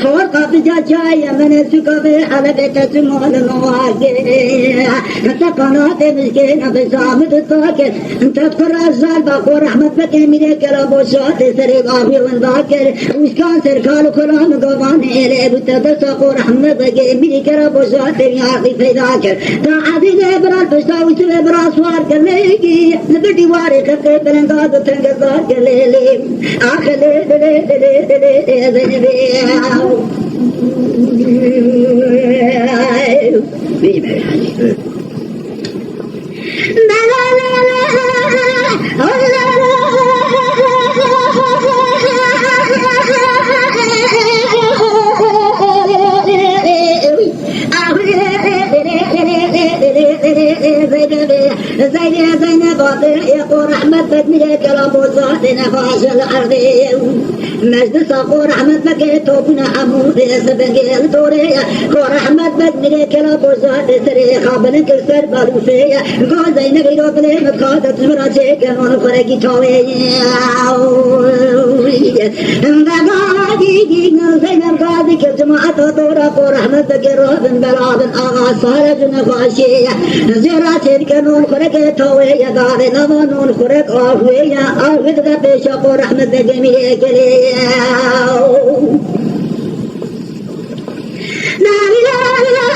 خورقة بجاجاية من السكبي على بيت سمول المواقع انت قناة مسكينة بسامد الطاكر انت اذكر الزال باقور رحمة بكي مليك ربو شاطي سريب آبي وانذاكر وشكان سركال كلام قواني إلي بتدرس اقور رحمة بكي مليك ربو شاطي ياخي في ذاكر تعادي لبرا الفشتاوي سلبرا سوار كرليكي نبدي واري خطي بلنقاد وتنقضار كرليلي آخر زينب يقول رحمة بدمي كلام وصاحي نفاش الأرضي مجد صقور رحمة بكي توبنا حمود سبقي الدوري قول رحمة بدمي كلام وصاحي سري خابن كسر بروسي قول زينب يروب لي مكادة مراتي كانون خرقي توي زينب قاضي كجماعة دورا قول رحمة بكي روبن بلابن آغا صارج نفاشي زيراتي كانون خرقي توي يداري نمانون خرق آهوية آهوية غبشة قول رحمة بجميع كلي لا إله إلا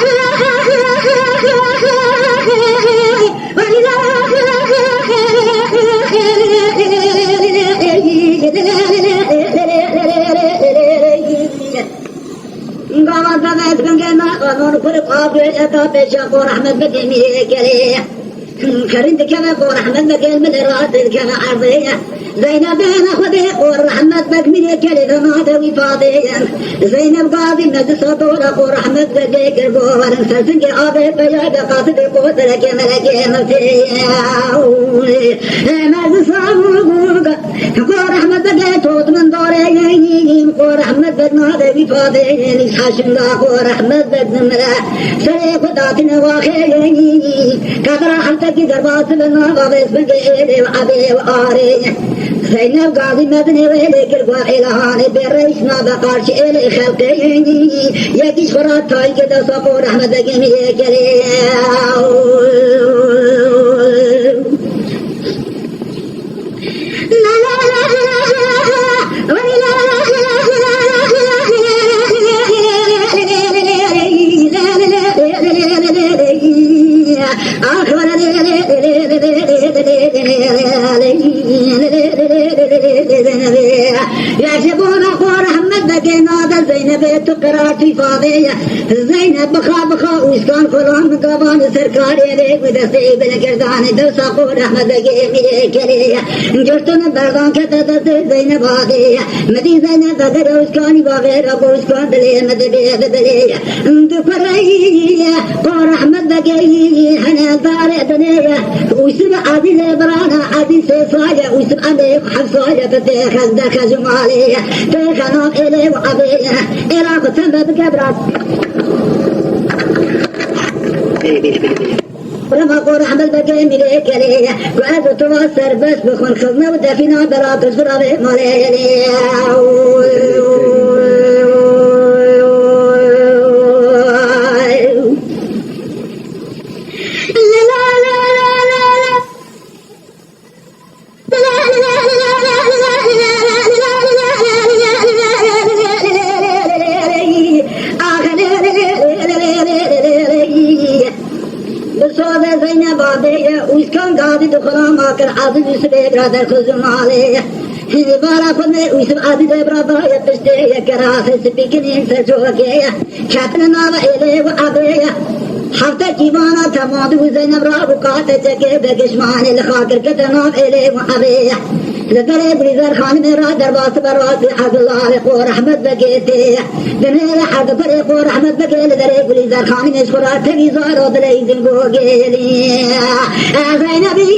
خريند كما قول رحمة بك من الراتب كما عرضية زينب أنا خذي قول رحمة بك من الكلمة ما توي فاضية زينب قاضي مجلس طول قول رحمة بك القول سلسنك آبي بياد قاصد قوت لك ملك مفتية مجلس عموك قول رحمة بك توت من دوري قول رحمة بك ما توي فاضية نسحاشن لا قول رحمة بك نمرا سريق داتنا واخي كثر حلتك درباس بنا غابس بقيلي وعبي وآري زينب قاضي مبني ويلك الواحلان بالرئيس ما بقارش إلي خلقيني يكيش فرات تاي كده صفور أحمد قمي يكلي لا لا لا يعجبون أخوار أحمد بكي نادى زينب تقراتي فاضية زينب بخا وإسكان كلام قبان سركاري ليك ودستي بنكردان دوس أخوار أحمد بكي مليكرية جرتنا بردان كتدت زينب هادية مدي زينب بكر وإسكاني بغير أبو إسكان دلية مدبية بدلية دفرية قور أحمد بكي حنا البارع دنية وسبع عدي لبرانا عدي سيصايا وسبع عليك حفصايا فتيخ الدخ جمالية تيخ نام إلي وعبية إلا قتن بكبرات لما قول أحمد بكي مليك ليه وعزو توصر بس بخون خزنا ودفنا برات الزرار مالي وإسكان قاضي دخلا ما كان عاضي يسبي برادر خزم عليه بارا خدني ويسب عاضي برادر يبشتي كراسي سبيكني سجوكيه كاتنا نالا إليه وعبيه حفظة كيوانا تماد وزينب رابو قاتتك بقشماني لخاكر كتنام إليه وعبيه لدري بليزر خان میرا درباس برواسی حق الله قور رحمت بگیتی دنیا حق پر قور رحمت بگیل دري بليزر خان مشورا تگی زارو دلی زنگو گیلی زینبی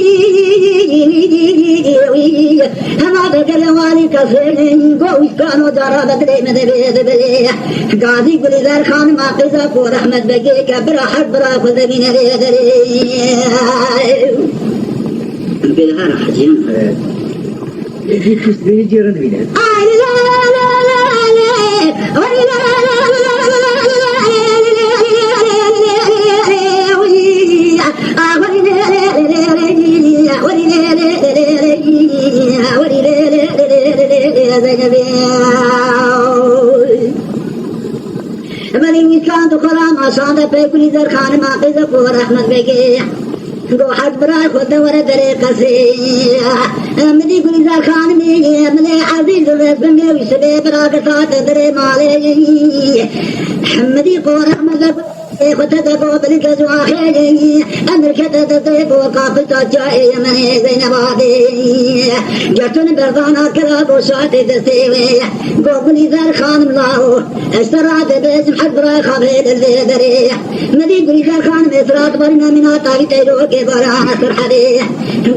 هما بگل والی کسین گوش کانو دارا بدلی مدبی دبلی قاضی بليزر خان ماقزا قور رحمت بگی کبرا حق برا خدمین ریدلی بالهار حجیم في كسبين جيران بينا. لا لا لا لا صاد بكل ذر خان ما قذف ورحمة بكي گو حد برای خود ور طریقه سی مدی كل ذر خان می ملی عزیز رسم می وشبه براک سات در مالی مدی قو رحمت خود تدقو بلک زواخی امر کتد تدقو قافتا جای من زینبادی جتون برزانا کرا گو شات دستیوی گو كل ذر خان ملاو اشترات باسم حد برای خبید الزیدری مدی كل ذر خان مصرات برنا منا تاوی تیرو کے برا حسر حدی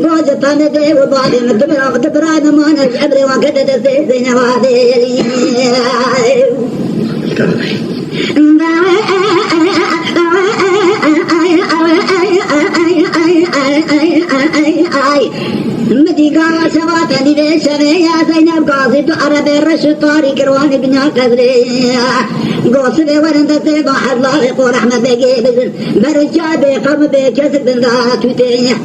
گو جتان دے و بادی مدبرا نمان الجبر وقت دستی زینبادی مدي قال شواتني ليش يا زينب قاصد عرب الرشد طارق رواني بنا كذري قاصد ورند الزيب حلاق ورحمة بيجي بزن برجع بقم بكسب ذات وتيه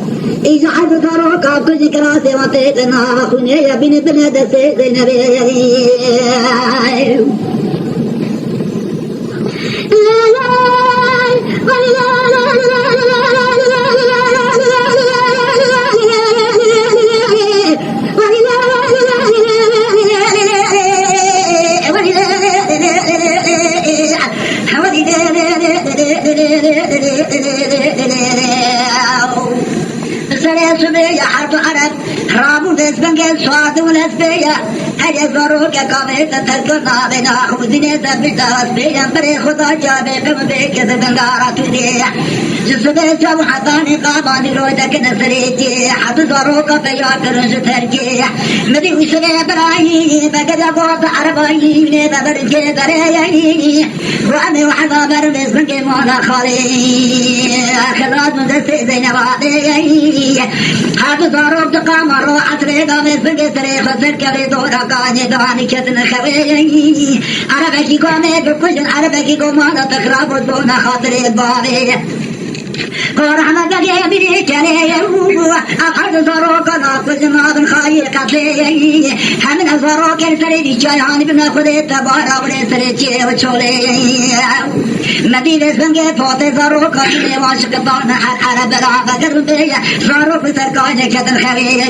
إذا حد ثروك عبد ذكرى وتيتنا خني يا بن بلاد زينب يا حرب عرب رابو دسبنجل سواد ولسبيا هيا زروك كامل تتركنا بنا خبزنا تبدا سبيا بري خدا جابي قم بك زبنجارا تدي جسبه جو حضاني قاباني رودك نسريتي حد زروك بيا كرج تركي مدي وسنه براي بقد قوت عربي نبرجي دريي وامي وحدا برمز بنجي مولا خالي خلاص مدسي زينبادي حد ضرب قمر وعطري قامت بقصري خسر كبي دورا قاني دواني كتن خوي عربكي قامت بكجن عربكي قمانا تخراب ودونا خاطري البابي ورحمة بقي بني كلي أخذ ضروك ناقص ما بن خاير قتلي همنا ضروك الفريدي جايان بنا خذي تبارا ولي سريتي وشولي مدينة بنجي فوتي ضروك اللي واشق طانا عرب العابة قربي ضروك سرقاني كتن خوي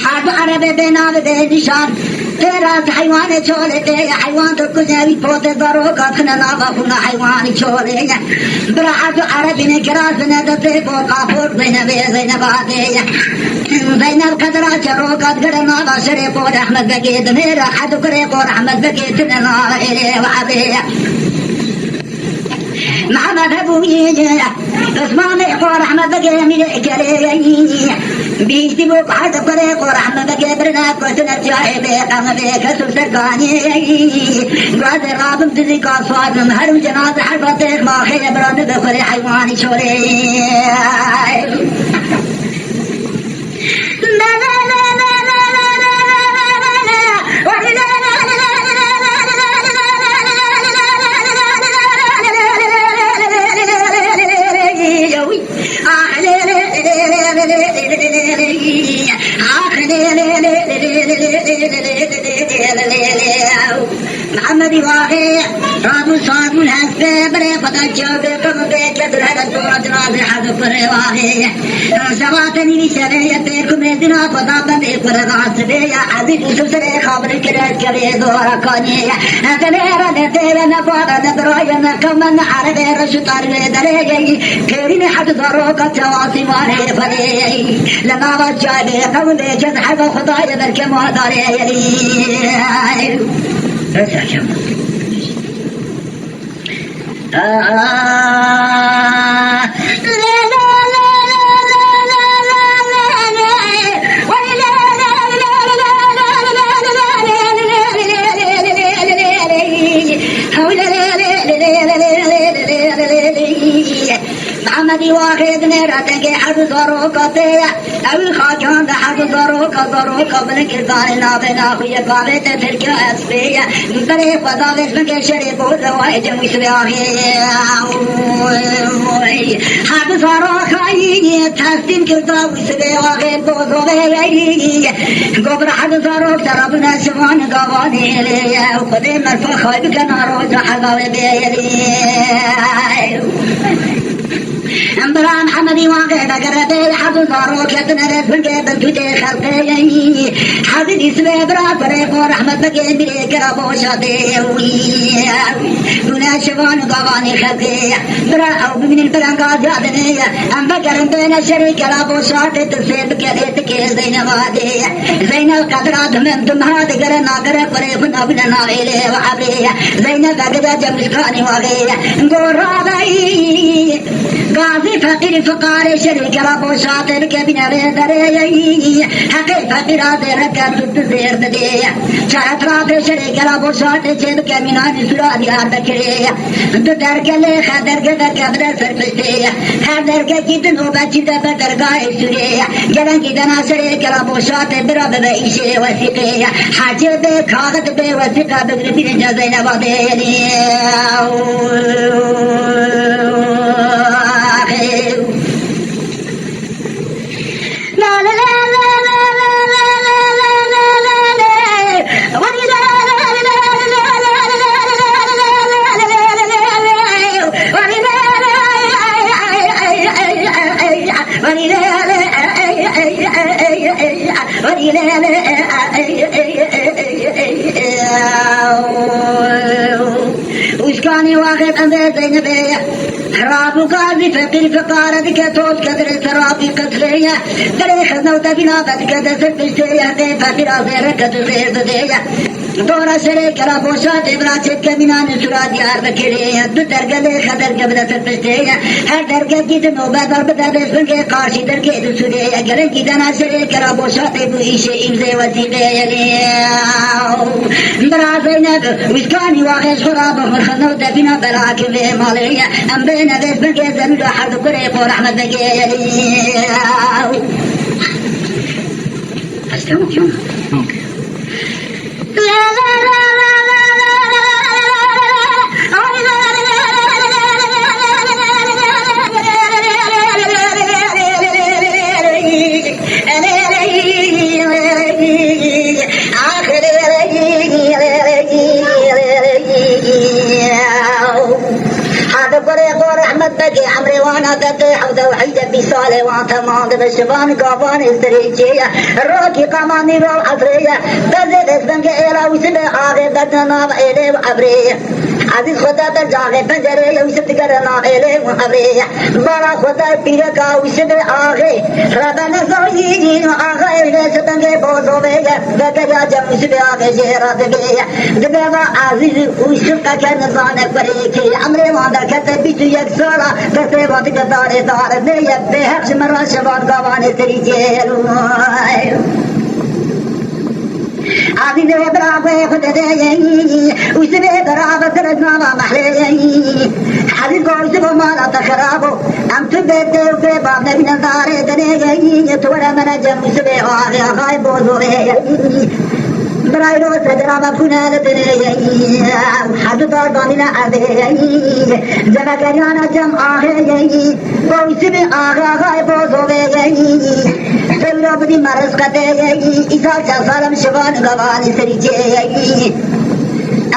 حرب عرب بنا بدنشان تراس حيوان چولے حيوان تو کجاوی پوتے درو کا کھنا باخنا حيوان چولے برعت عرب نے کراس نے دتے کو کافور زینب آدے زینب قدرا چرو کا گڑنا بشرے کو رحمت بگے میرا حد کرے کو رحمت بگے تنا اے وعدے محمد ابو يجي اسمان يقول رحمة بقي من الكلي بيجي بوك حد فريق ورحمة بقي برنا كوتنا جايبه قام بك سرقاني قاد رابم تزيك أصوات من هرم جناز حربتك ما خير بران بخري حيواني شوري محمد واقع رام صاد الحسب بري قد جاب كم بيت درد الدرجنا بحد بري واقع سواتني شريعه بكم دنا قد بند قرات بيا عزيز سري خبر كرات كبي دور كوني تنير نتير نفاد نبراي نكمن عرب رشطار دري كريم حد دروك تواسي ماري فري لما وجاد قوم بيت حب خداي بركم داري لا لا لا لا لا لا محمدی واقعیت نے رہتے کہ حد زارو کہتے ہیں اوی خاکان دا حد زارو قبل کردان نابے ناخوی قابے تے پھر کیا اسپے برے خدا ویسم کے شرے بہت روائے جمعی سوے آگے حد زارو خائی تحسین کرتا ویسوے آگے بہت روائے گوبر حد زارو ترابنا شوان گاوانے لے خدے مرفا خواہب کنا روز حضاوے بیلی امبران حمدی واقع بگرده حد زارو کتن رسم کے بلکتے خلقے حد اسوے برا کرے کو رحمت بگے میرے کرا بوشاتے ہوئی دنیا شوان گوانی خلقے برا او من البرانگا زیادنے ام بگرن بین شریک کرا بوشاتے تسیب کریت کے زینوادے زین القدرہ دھمن تمہا دگر ناگر کرے خنا بنا ناویلے وحبرے زین بگدہ جمسکانی واقع گورا بئی غازی فقیر فقار شریک رب شاطر کے بنا درے حقی فقیر آدھے رکھا تت زیر دے چاہت رات شریک رب شاطر چید کے منانی سرا دیار دکھرے تو در کے لے خدر کے در کے بدر سر پشتے خدر کے کتنو بچی دے بدر گائے سرے گلن کی دنا شریک رب شاطر برا ببعیشے وسیقے حاجر بے کھاغت بے وسیقہ بگر بین جازین وادے उसकानी वाक़ित अंदर ज़ैनबे हराबु काज़ी फ़क़ीर फ़क़ारत के तोत कदर सराबी कदरेया दरे खज़नौ तबिना बद कदर से पिछेया दे फ़क़ीर आज़ेर कदर देया दोरा शरे करा बोशा देवरा चेक के मिनान सुरा दियार रखेरे दो दरगले खदर के बदा से पिछेया हर दरगे की तो नौबत और बता दे सुनके काशी दरगे दूसरे अगले की दना शरे करा बोशा देव इशे इमज़े वसीले बराबर न उसकानी वाक़े शराब खज़नौ तबिना बरा के वे मालेया अम्बे न देश में के ज़मीन हद करे पर रहमत के अस्सलाम क्यों ला ला ला ला بجي عمري وانا ددي حوزة وحيدة بصالة وعطمان بالشبان قابان السريجية الروكي قاماني والعصرية بزيد اسبنك إيلا وسبع آغي بدنا إلي وعبرية عزيز خدا در جاغي بنجري وسبت قرنا إلي وعبرية بارا خدا بيركا وسبع آغي ربنا زوجين وآغي إلي سبنك بوزو بيا بدجا جم وسبع آغي جيرات بيا دبابا عزيز وسبقا كنظانك بريكي عمري وانا كتب بيتو يكسر بسے بات گزارے دار میں بے حق مرا شبان گوانے تیری جیل آدھی دے برابر خود دے اس میں برابر کرنا محلے آدھی کوئی سے مالا تخرابو ہم تو بیٹے کے بعد بھی نظارے دنے گئی تھوڑا منا جم اس میں آگے آگے بولو برای روز درام کنال دنیایی حد دار بامینا عبیایی جمع کریانا جمع آهیایی باویسی به آغای بازویایی سورا بدی مرز قدیایی ایسا چه سالم شوان گوانی سریجیایی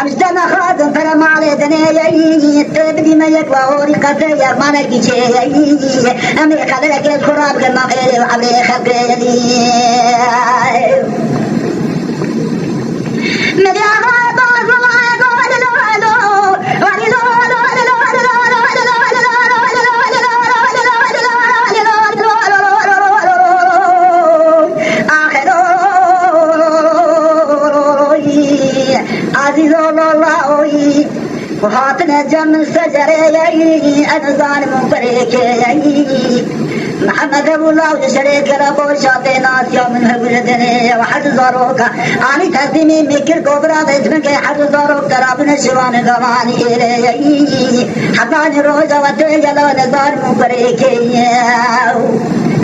امشتنا خادم فرم علی دنیایی تبدی میک واری قدی ارمانه گیچیایی امی قدر که خراب گرما خیلی و عبری خبری وهاتنا جم سجري أنا ظالم بريكي محمد ابو الله شريك ربو شاطئ ناس يوم هبلتني وحد زاروك اني تسمي مكر كبرى باسمك حد زاروك ترابنا شوان غواني الي حتى روزا وتجلو نزار مبركي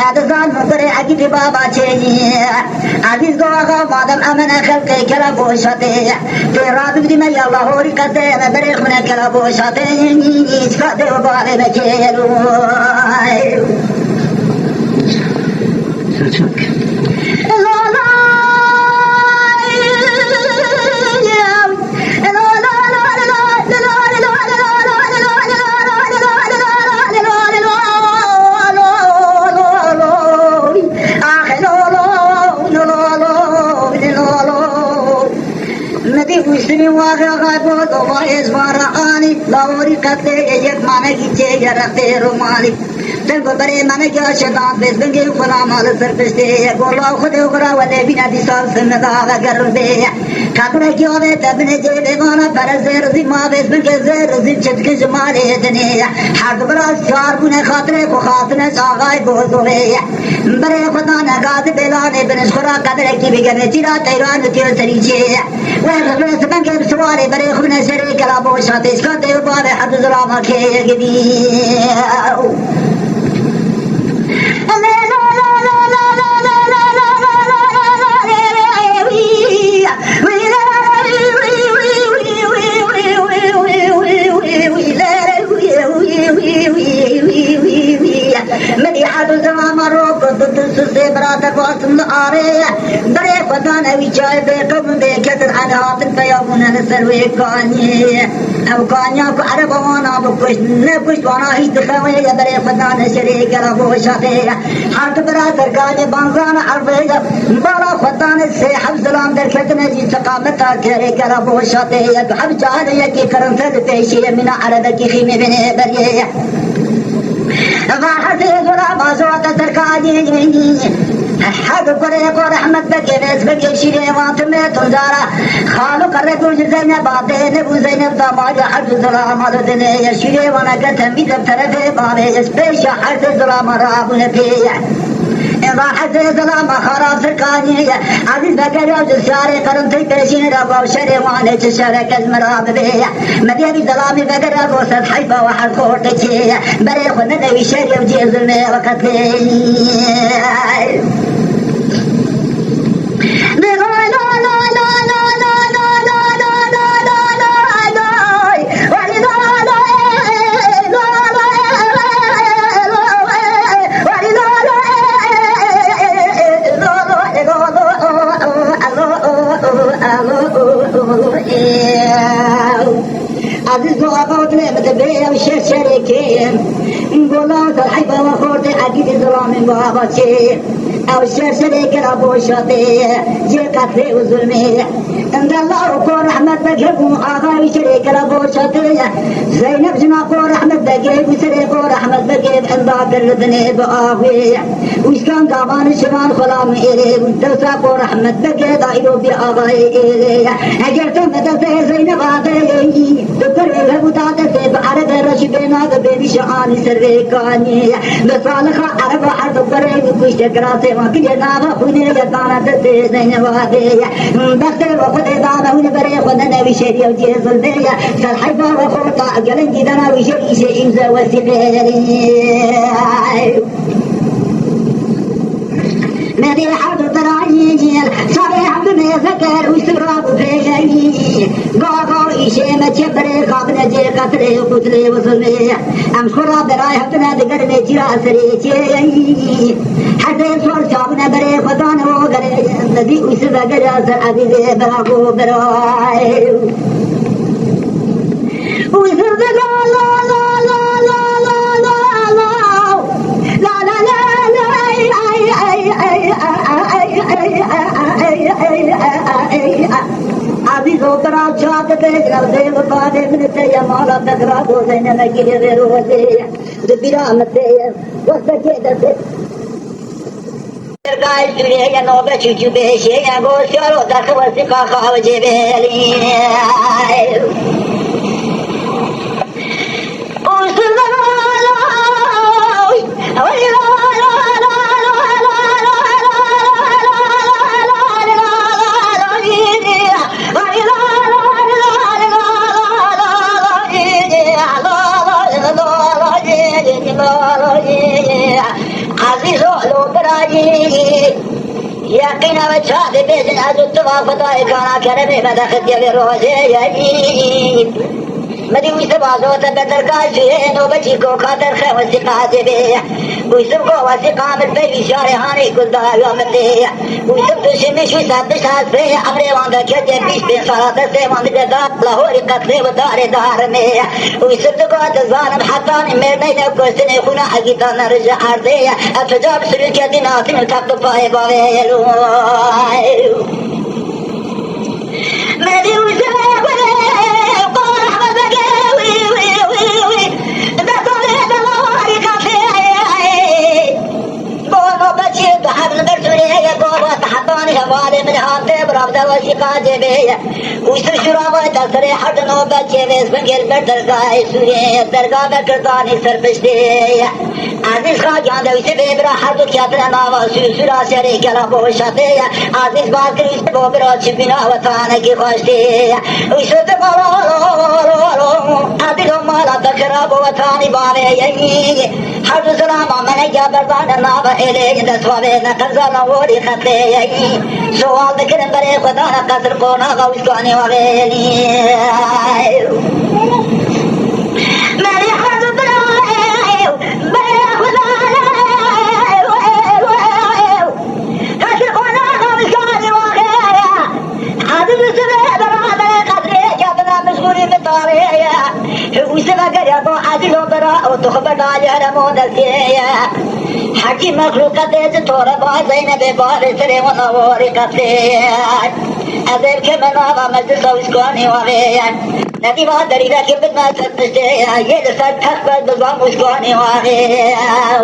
ادزان مبري اكيد بابا چي عزيز دوغا مادم امن خلقي كربو شاطئ تراب بدي ما يلا هوري كده بريخ من كربو شاطئ كده وبالي بكيلو وسني واقع بود و ازوارانی لاوری کته یک مانه گیچه یرخته رومانی دل ببره منه گیا شدان بزنگی خدا مال سرپشته گولا خود اغرا ولی بینا دی سال سمدا گرده کاتره کیو به تبنه جیبه وانا پر زیر زیما بزنگ زیر زیم چتک جماله دنه حق براز چار گونه خاطره کو خاطره آغای بوزوه بره خدا نگاد بلانه بنش خورا قدره کی بگنه چیرا تیران کیو سریچه وين سبنك بسواري بريخ من سري كلابو شاطئ سكوت يبغى حد زرامة كي يقدي مديحة زمان روك ضد براتك واسم آري بري خدانا ويشاي بكم بكتر حنات فيامون نسلوي كاني أو كانيا كعربانا بكش نبكش وانا هيدخوي بري خدانا شريك ربو شاطئ حرك براتر كاني بانزانا عربية برا خدانا سيحب سلام در كتنا جي سقامتا كريك ربو شاطئ بحب جاني يكي كرنسل بيشي من عربك خيمي بني بريه فحسيت ولا بازوات تركاجي حق قريق ورحمت بكيس بكيشي وانتمي تنزارا خالو قرق وجزينا بعدين ابو زينب داماج حد ظلام على دنيا يشيري وانا قتم بيدب طرفي بابي اسبيش حد ظلام رابو نبيه إذا حسيت لما خراب سركاني عزيز بكر وجساري قرنتي بيشين ربو شري وانا تشارك المراب بيه مديني ظلامي بكر وسط حيفا وحد خورتي بري خدنا نوي شري وجيز المي وقتلي عزيز وأبوت لي متبيه وشير شريكين نقولوا صلحيبة وخورتي أكيد ظلامي واباتي أو شير شريك أبو شاطئ جي قتلي وظلمي عند الله وكون رحمة بكيب وآغاوي شريك أبو شاطئ زينب جناقو رحمة بكيب وسريقو رحمة بكيب عند كردني بآغوي وإسكان قابان شمال خلام إلي وانتساقو رحمة بكيب دائرو بآغاي إلي أجرتم مدسي زينب آغاي دكتور الهبوتات بعرض الرشبين هذا بيبي شعاني سريكاني بصالخة عرب حرب بريد كشت كراسي ما كي جنابه خوني يدانا تسي زينب آغاي بختر وخد إدانا ونبري خدنا وشري وجيز البيع سالحيبا وخوطا قلن جدنا وشري شيء إمزا وسيقيري مدي حد تراني جيل صريح بني ذكر وسراب فيجي قاقو إيشي متشبري خابنا جي قتلي وقتلي وصلي أم خراب براي حبنا دقر ميجرا سريتي حتى يصور شابنا بري خدان وغري مدي وسبا قراسر عزيزي براغو براي وسر لا لا لا لا لا لا لا لا عزيز وبرا شاط بيجرا زي وقاد من تيا مالا بكرا دوزين نكير روزي دبيرا متي وقت كده गाय तुझे या नौबे चुचु बेशे या गोश्यारो दस वर्ष का खावजे बेली उस ला ला عزیز و برایی یقینا و چاده بیزن از اتفاقتای کانا کرده مدخل جل روزه مدی ویسه بازوتا بدرکای شوه نو بچی کو خاطر خیم وسیقاتی بی ویسم کو وسیقامت بی شارحانی کلدار یومتی ویسم دوشمیش ویسم بشاز بی امری وانده کجه بیش بین صلاة سی وانده جدار لاهوری قطری و دار دار می ویسم دکات ظالم حتانی مرنی نکستنی خونا حقیقا نرجع عرضی اتجاب سریل کدی ناسی من تقت پای باویلو مدی ویسم من هانته برابد وسیقات بی ویسر شرابه تسری حد نوبت چه ویس بنگل بر درگاه سوری درگاه بکردانی سرپشتی عزیز خواهیان دویسه بی برا حد و کتر ناوا سورا سری کلا بوشتی عزیز باز کریسته بو برا چی بنا و تانکی خوشتی ویسر دمالو عزیز مالا بکرا بو تانی باوی حد سلام من یا بردان ناوا ایلی دستوابه نقرزان وری خطی سوال بکرم برای خدا نقصر کونا غوشگانی وغیلی مری حد برای خدا نقصر کونا غوشگانی وغیلی حد بسره برای قدره جابنا مشغولی بطاره ویسه بگر با عدل و برا و تخبر دالی هرمون دسیه حجی مخلوقات از تورا با زینب بار سر و نواری قطعه ازر که مناوا مجلس وشکانی واقعیان ندی با دریده که بدنا سرپشته یه دستر تخبت بزام وشکانی واقعیان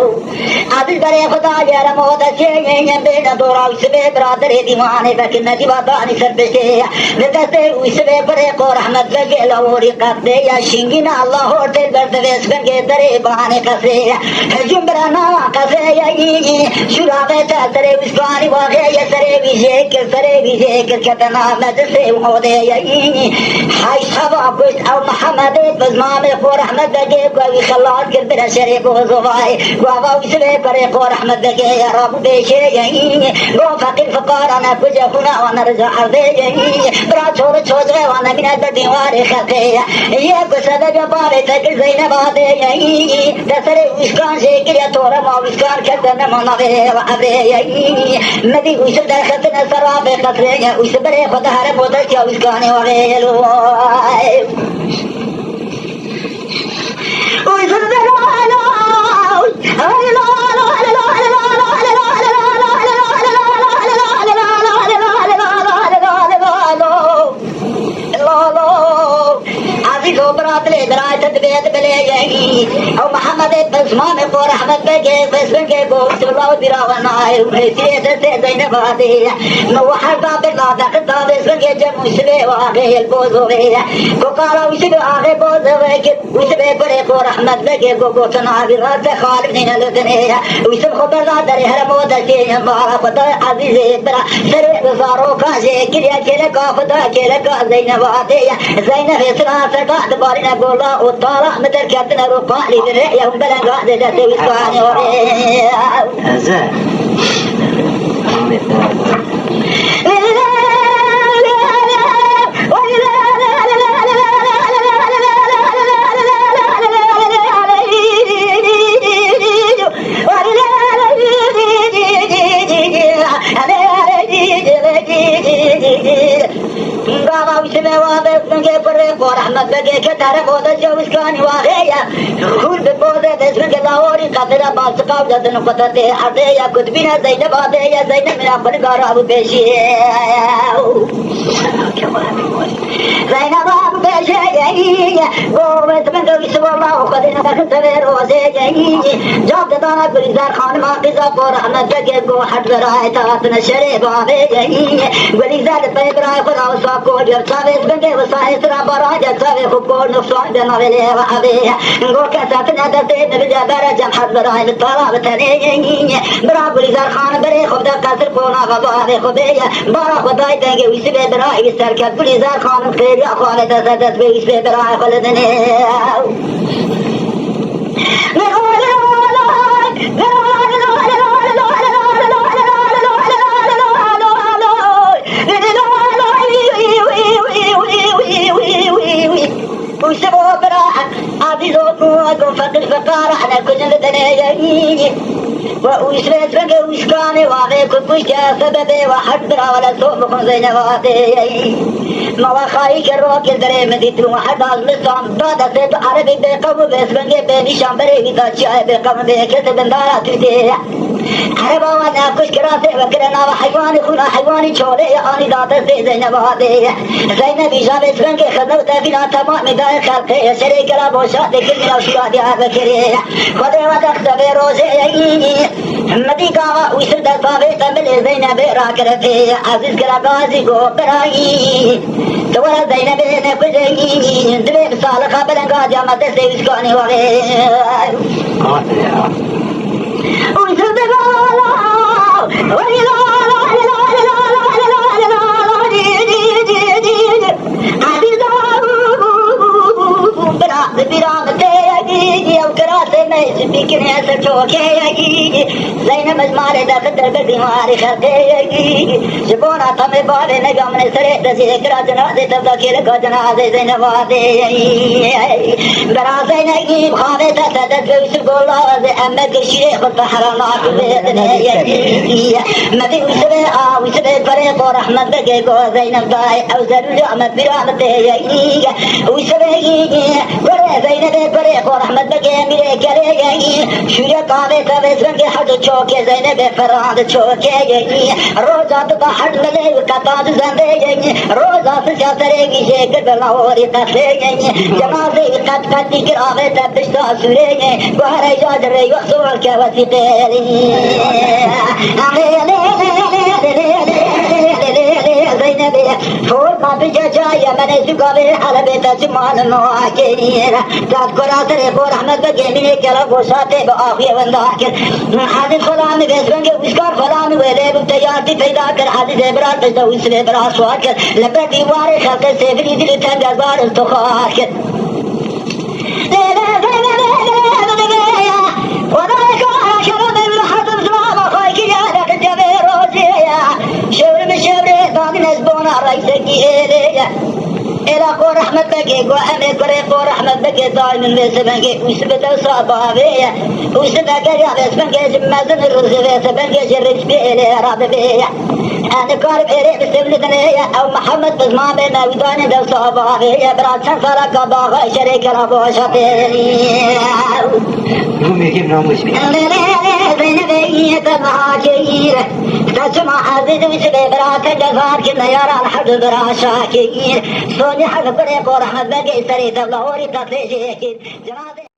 عزیز برای خدا لیارم و دسته یم بینا دورا ویسه برادر دیوانه بکن ندی با دانی سرپشته ندسته ویسه برای قو رحمت بگه لوری قطعه شنگین الله هورتل بردویس بنگه دره بانه قصه هجوم برانا قصه شرابه تسره وشکانی واقعی سره ویژه کر کتنا مدرسه وحوده حی شبا کشت او محمد بزمام قو رحمت بگه گوی خلاص کر برا شریف و زوائی گواه ویسوه پر قو رحمت بگه رابو بیشه گو فقیر فقارانا کجا خونا وانا رجا عرضه برا چور چوزوه وانا بینت بر دیوار خلقه یک سده جباره تکر زینب آده تسره وشکان شکر یا تورا ما وشکان کردن منابه و عبره مدی ویسو در خطن سراب قطره ویسو بره خدا هر بودر کیا وشکانی و غیلو ویسو در براتلي دراية تبيت بليجي أو محمد بزمان قو رحمت بجي بسن کے گوشت الله براواناي ومسيت زينب هذه نوحر بابنا دقتا بسن کے جمع سبي واقعي البوزوي كوكارا وسبي آخي بوزوي وسبي بري قو رحمت بجي گوشتنا برات خالب نين لدني وسب خبر داري هرمو دشي مارا خدا عزيز برا سري بزارو كاجي كريا كيلكا خدا كيلكا زينب هذه زينب اسرا سرقات بارنا قولا وطالع مدر كاتنا رقالي بالرئي هم بلن قاعدة تسوي سواني ورئي هزا ورحمت بگه که در بوده جوشکانی واقعیه خود بوده بسم که لاوری قدر باز قابل نقطت عرضه یا کتبین زینب آده یا زینب من اپن گارا ابو پیشیه زینب ابو پیشیه گوه تمن که بسم الله خدین دخل سوی روزه جاب دانا گلیزار خانم آقیزا کو رحمت بگه گو حد برای تاتن شریف آده گلیزار طیب رای خدا وصا کو جب ساویز بگه وصا اسرا برای جسوی خبور نفسان جنوی و عبیه گو کسات ندسته نبجا برجم حد برای بطالا بتنی برا گلیزار خان بره خود قصر کونا غبار خودیه بارا خدای دنگه ویسی به برای سرکت گلیزار خان خیلی خواهد دست به ویسی برای خلدنی وإسرائيل رجع وإسكاني وعليه كل سببه وحد برا ولا سوء بخون زين واتي ما وخاي كروك الدري مديت وحد الإسلام بعد سيد عربي بقوم بسبنجي بنيشان بري بتاجي بقوم بكتب بندارات تدي عربا وانا كش كراسي وكرنا وحيوان خونا حيواني شولي آني داتر سي زين واتي زين بيجاب سبنجي خدمت فينا تمام داي خلقي شريك لا بوشات كل نوشيات يا بكري خدي وتخت بروزي مدي قاوا ويسر دفاوي تمل زينب راكرتي عزيز كلا غازي کو براي دورا زينب نے کجي دلے سال خبرن غاجا مت سے اس کو نہیں ہوے ويسر دفاوا ولا बिकने से ठोकेगी ज़ैनब मारे दस दर्द बीमारी खतेगी जबोना तमे बाले ने गमने सरे दसे करा जनाजे तब तक को जनाजे ज़ैनब आदे बरा ज़ैनब की भावे तसदद उस गोला से अहमद शिरे खुद हरामात बेदने मदी उसने उसने परे को रहमत के को ज़ैनब दाए अवसर रहमत बिरामत उसने परे ज़ैनब परे को रहमत के मेरे करे شوریہ کاوے سوے سرنگے ہٹ چوکے زینب فراد چوکے روزات کا ہٹ لگے کتاز زندے روزات چاترے گی شیکر بلاوری تسلے جنازے قد قدی کراوے تبشتا سورے گوھر ایجاد رہی وقصور کے وسیطے فور ما بجاجايا من الزقابي على بيت جمال المواكين تاد كراتر بور احمد بجيمي كلا بوشاتي باخي ونداكن حادث فلان بيسرنگ اسكار فلان ويلي بتيارتي پیدا کر حادث ابرار تجدو اسلي برا سواكن لبر ديوار خلق سيفري دل تنجزار استخاكن وذلك شرب الحضر زمان خايك يا لك الجبير روزيا شور مشوري دامي نزبونا رئيسكي إليا إلى قول رحمة بكي وأمي كري قول رحمة بكي دائما بسبنكي وسبت وصابابية وسبك يا بسبنكي جمازن الرزق بسبنكي جرس بإلي راببية أنا قارب إلي بسبلتني أو محمد بزمان بنا وداني دو صابابية برات سنسالة كباغة شريك رابوشتي نومي كيف نومش بي زينبية تبعاكير تسمع عزيز وسبي برات الجزار كنا يرى الحد براشاكير سوني حق بريق ورحمة بقي سريت الله وريت تسليشيكين